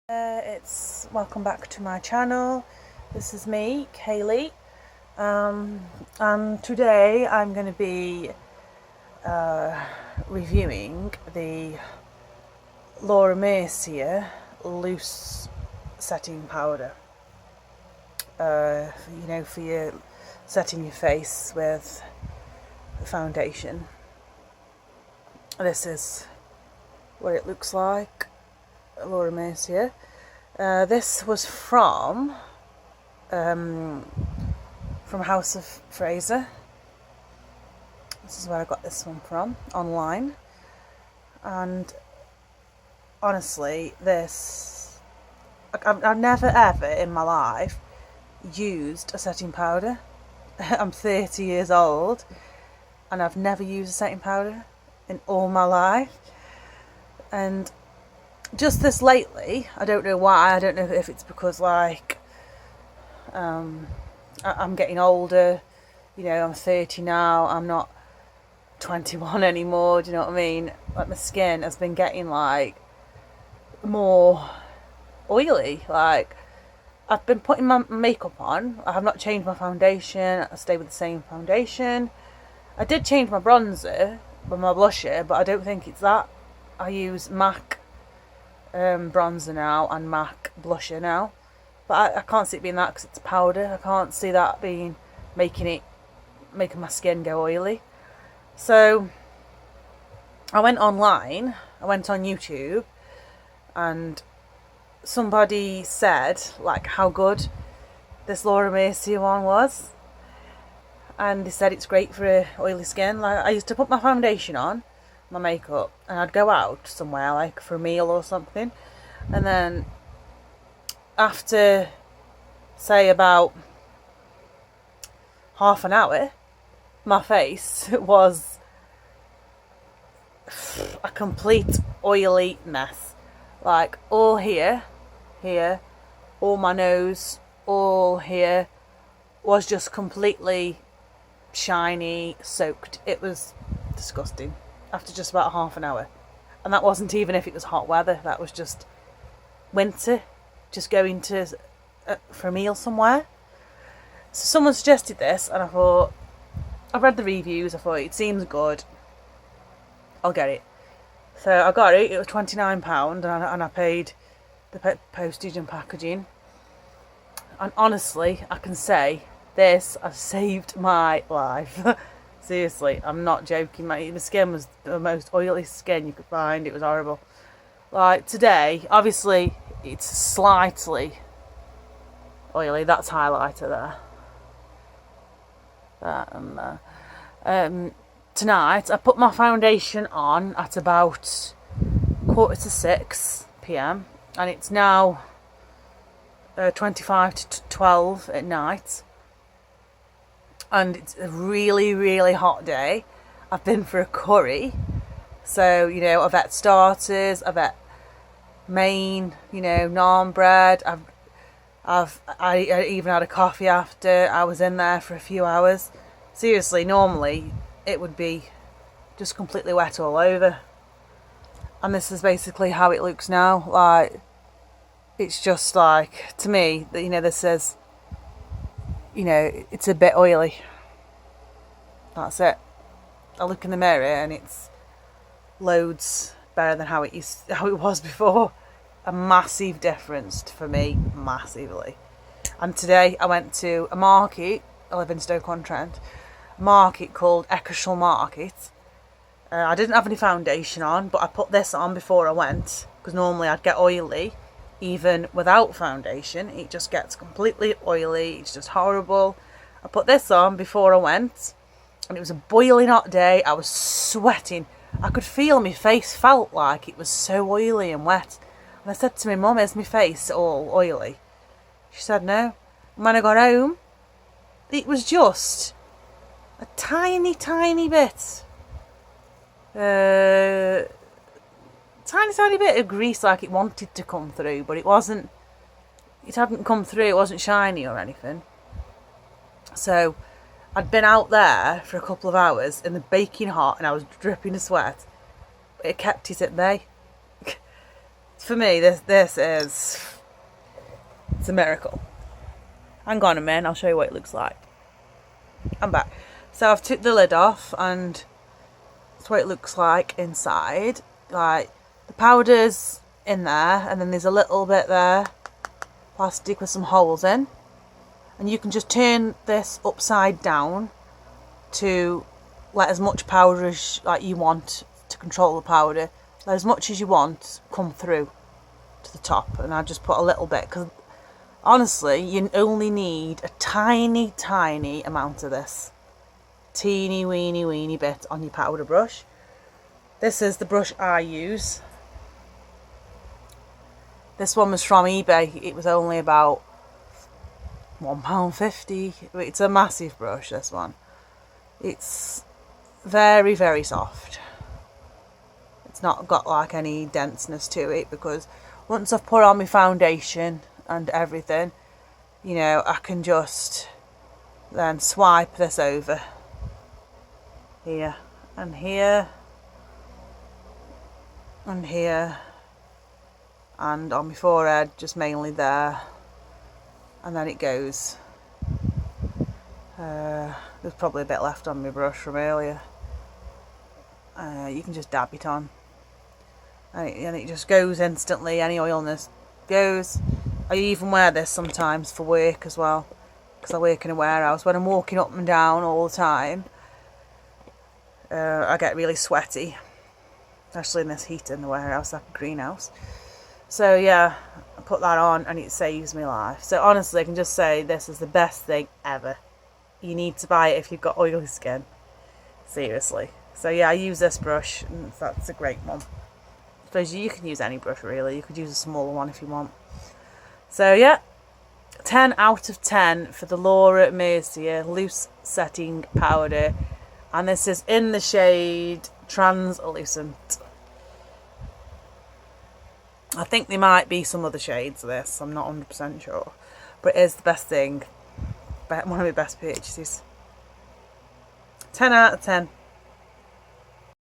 It's welcome back to my channel. This is me, Kaylee, and today I'm going to be reviewing the Laura Mercier loose setting powder. For your setting your face with the foundation. This is what it looks like. Laura Mercier. This was from House of Fraser. This is where I got this one from, online. And honestly, I've never ever in my life used a setting powder. I'm 30 years old and I've never used a setting powder in all my life. And just this lately, I don't know why, I don't know if it's because I'm getting older, I'm 30 now, I'm not 21 anymore, do you know what I mean? Like my skin has been getting more oily, I've been putting my makeup on, I have not changed my foundation, I stay with the same foundation. I did change my bronzer, with my blusher, but I don't think it's that. I use MAC bronzer now and MAC blusher now, but I can't see it being that because it's powder. I can't see that being making my skin go oily. So I went online, I went on YouTube, and somebody said how good this Laura Mercier one was, and they said it's great for oily skin. I used to put my foundation on, my makeup, and I'd go out somewhere for a meal or something, and then after say about half an hour my face was a complete oily mess, all here, all my nose, all here was just completely shiny, soaked. It was disgusting after just about half an hour. And that wasn't even if it was hot weather, that was just winter, just going to for a meal somewhere. So someone suggested this and I thought, I've read the reviews, I thought it seems good, I'll get it. So I got it, it was £29 and I paid the postage and packaging. And honestly, I can say this has saved my life. Seriously, I'm not joking. My skin was the most oily skin you could find. It was horrible. Today, obviously, it's slightly oily. That's highlighter there. That and there. Tonight, I put my foundation on at about 5:45 p.m. and it's now 25 to 12 at night. And it's a really, really hot day. I've been for a curry. So, I've had starters, I've had main, naan bread. I even had a coffee after. I was in there for a few hours. Seriously, normally it would be just completely wet all over. And this is basically how it looks now. It's just to me, this says, it's a bit oily. That's it. I look in the mirror and it's loads better than how it was before. A massive difference for me, massively. And today I went to a market. I live in Stoke-on-Trent. A market called Eccleshall Market. I didn't have any foundation on, but I put this on before I went because normally I'd get oily. Even without foundation, it just gets completely oily. It's just horrible. I put this on before I went and it was a boiling hot day. I was sweating. I could feel my face felt like it was so oily and wet. And I said to my mum, is my face all oily? She said no. And when I got home, it was just a tiny bit tiny bit of grease, it wanted to come through, but it hadn't come through. It wasn't shiny or anything. So I'd been out there for a couple of hours in the baking hot and I was dripping with sweat. It kept it at bay. For me, this is, it's a miracle. Hang on a minute, I'll show you what it looks like. I'm back. So I've took the lid off, and that's what it looks like inside. Like, the powder's in there, and then there's a little bit there, plastic with some holes in. And you can just turn this upside down to let as much powder as like you want to control the powder. Let as much as you want come through to the top. And I just put a little bit, because honestly, you only need a tiny, tiny amount of this. Teeny weeny bit on your powder brush. This is the brush I use. This one was from eBay. It was only about £1.50. It's a massive brush, this one. It's very, very soft. It's not got like any denseness to it, because once I've put on my foundation and everything, you know, I can just then swipe this over here and here and here, and on my forehead, just mainly there, and then it goes. There's probably a bit left on my brush from earlier. You can just dab it on, and it just goes instantly. Any oiliness goes. I even wear this sometimes for work as well, because I work in a warehouse. When I'm walking up and down all the time, I get really sweaty, especially in this heat in the warehouse, like a greenhouse. So yeah, I put that on and it saves me life. So honestly, I can just say this is the best thing ever. You need to buy it if you've got oily skin. Seriously. So yeah, I use this brush, and that's a great one. I suppose you can use any brush really. You could use a smaller one if you want. So yeah, 10 out of 10 for the Laura Mercier Loose Setting Powder. And this is in the shade Translucent. I think there might be some other shades of this, I'm not 100% sure. But it is the best thing. One of my best purchases. 10 out of 10.